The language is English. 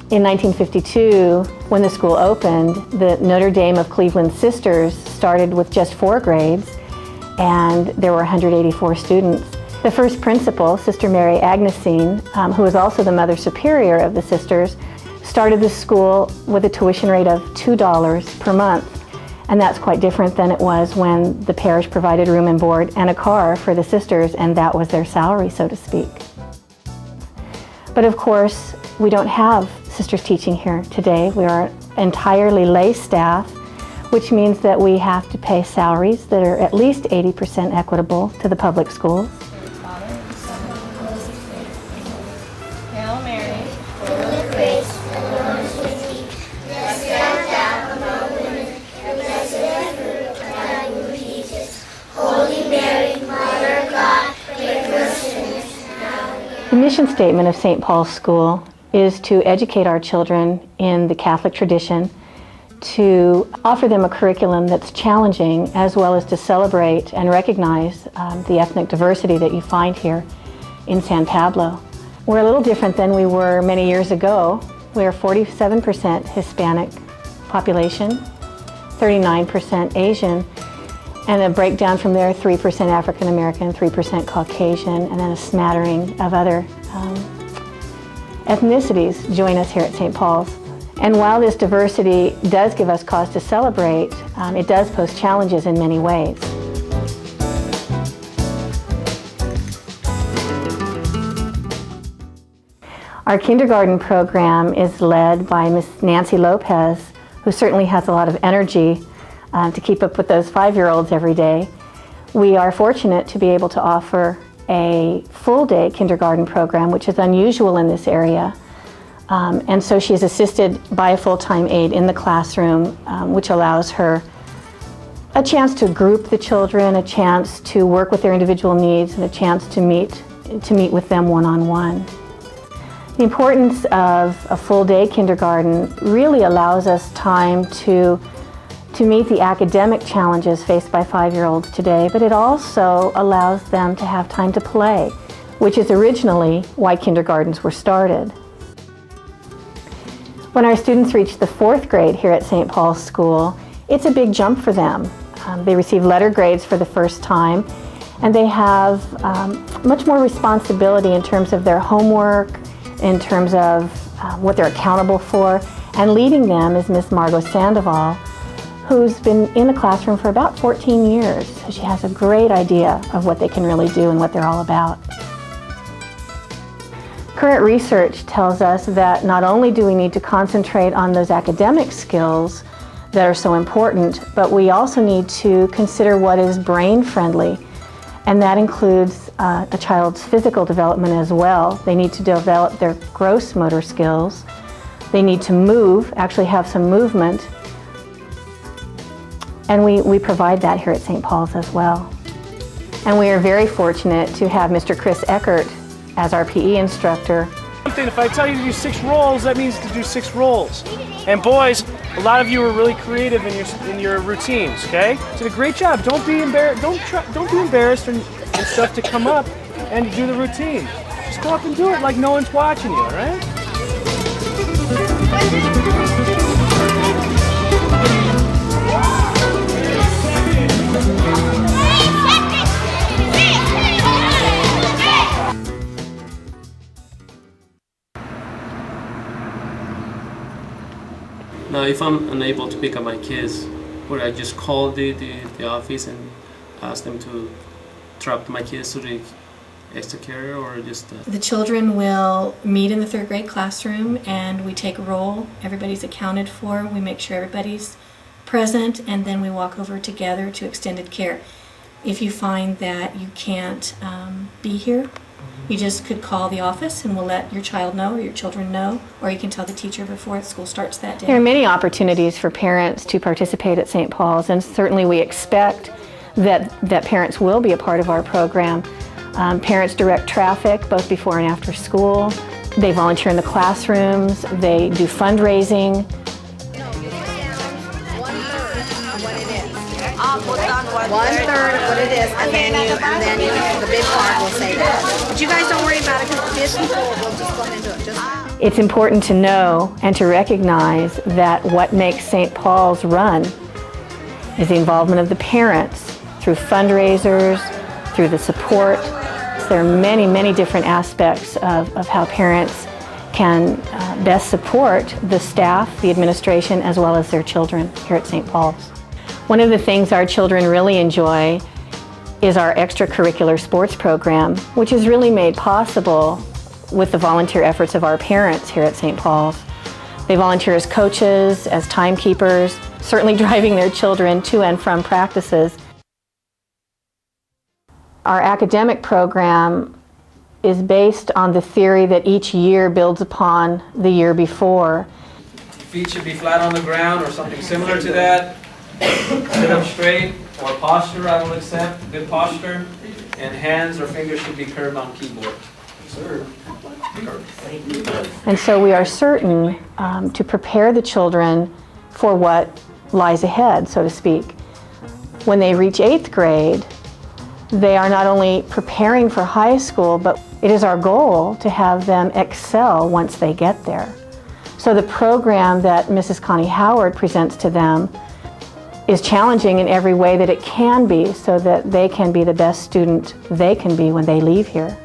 In 1952, when the school opened, the Notre Dame of Cleveland Sisters started with just 4 grades, and there were 184 students. The first principal, Sister Mary Agnesine, who was also the Mother Superior of the Sisters, started the school with a tuition rate of $2 per month. And that's quite different than it was when the parish provided room and board and a car for the sisters, and that was their salary, so to speak. But of course, we don't have sisters teaching here today. We are entirely lay staff, which means that we have to pay salaries that are at least 80% equitable to the public schools. Hail Mary, full of grace, the Lord is with thee. Blessed art thou among women, and blessed is the fruit of thy womb, Jesus. Holy Mary, Mother of God, pray for us sinners now and at The mission statement of St. Paul's School is to educate our children in the Catholic tradition, to offer them a curriculum that's challenging, as well as to celebrate and recognize the ethnic diversity that you find here in San Pablo. We're a little different than we were many years ago. We are 47% Hispanic population, 39% Asian, and a breakdown from there, 3% African American, 3% Caucasian, and then a smattering of other ethnicities join us here at St. Paul's. And while this diversity does give us cause to celebrate, it does pose challenges in many ways. Our kindergarten program is led by Miss Nancy Lopez, who certainly has a lot of energy to keep up with those 5-year-olds every day. We are fortunate to be able to offer a full-day kindergarten program, which is unusual in this area. And so she is assisted by a full-time aide in the classroom, which allows her a chance to group the children, a chance to work with their individual needs, and a chance to meet with them one-on-one. The importance of a full-day kindergarten really allows us time to meet the academic challenges faced by 5-year-olds today, but it also allows them to have time to play, which is originally why kindergartens were started. When our students reach the 4th grade here at St. Paul's School, it's a big jump for them. They receive letter grades for the first time, and they have much more responsibility in terms of their homework, in terms of what they're accountable for, and leading them is Miss Margot Sandoval, who's been in the classroom for about 14 years. So she has a great idea of what they can really do and what they're all about. Current research tells us that not only do we need to concentrate on those academic skills that are so important, but we also need to consider what is brain-friendly, and that includes a child's physical development as well. They need to develop their gross motor skills. They need to move, actually have some movement, and we provide that here at St. Paul's as well. And we are very fortunate to have Mr. Chris Eckert as our PE instructor. If I tell you to do 6 rolls, that means to do 6 rolls. And boys, a lot of you are really creative in your routines. Okay, so did a great job. Don't be embarrassed. Don't be embarrassed and stuff to come up and do the routine. Just go up and do it like no one's watching you. All right? Now, if I'm unable to pick up my kids, would I just call the office and ask them to drop my kids to the extra care, or just... The children will meet in the 3rd grade classroom, and we take a roll. Everybody's accounted for. We make sure everybody's present, and then we walk over together to extended care. If you find that you can't be here, you just could call the office and we'll let your child know or your children know, or you can tell the teacher before school starts that day. There are many opportunities for parents to participate at St. Paul's, and certainly we expect that parents will be a part of our program. Parents direct traffic both before and after school. They volunteer in the classrooms. They do fundraising. One-third of what it is, and then the big part will say that. But you guys don't worry about it, because this people will just go into it. It's important to know and to recognize that what makes St. Paul's run is the involvement of the parents through fundraisers, through the support. There are many, many different aspects of how parents can best support the staff, the administration, as well as their children here at St. Paul's. One of the things our children really enjoy is our extracurricular sports program, which is really made possible with the volunteer efforts of our parents here at St. Paul's. They volunteer as coaches, as timekeepers, certainly driving their children to and from practices. Our academic program is based on the theory that each year builds upon the year before. Feet should be flat on the ground or something similar to that. Sit up straight, or posture I will accept, good posture. And hands or fingers should be curved on keyboard. And so we are certain to prepare the children for what lies ahead, so to speak. When they reach 8th grade, they are not only preparing for high school, but it is our goal to have them excel once they get there. So the program that Mrs. Connie Howard presents to them is challenging in every way that it can be, so that they can be the best student they can be when they leave here.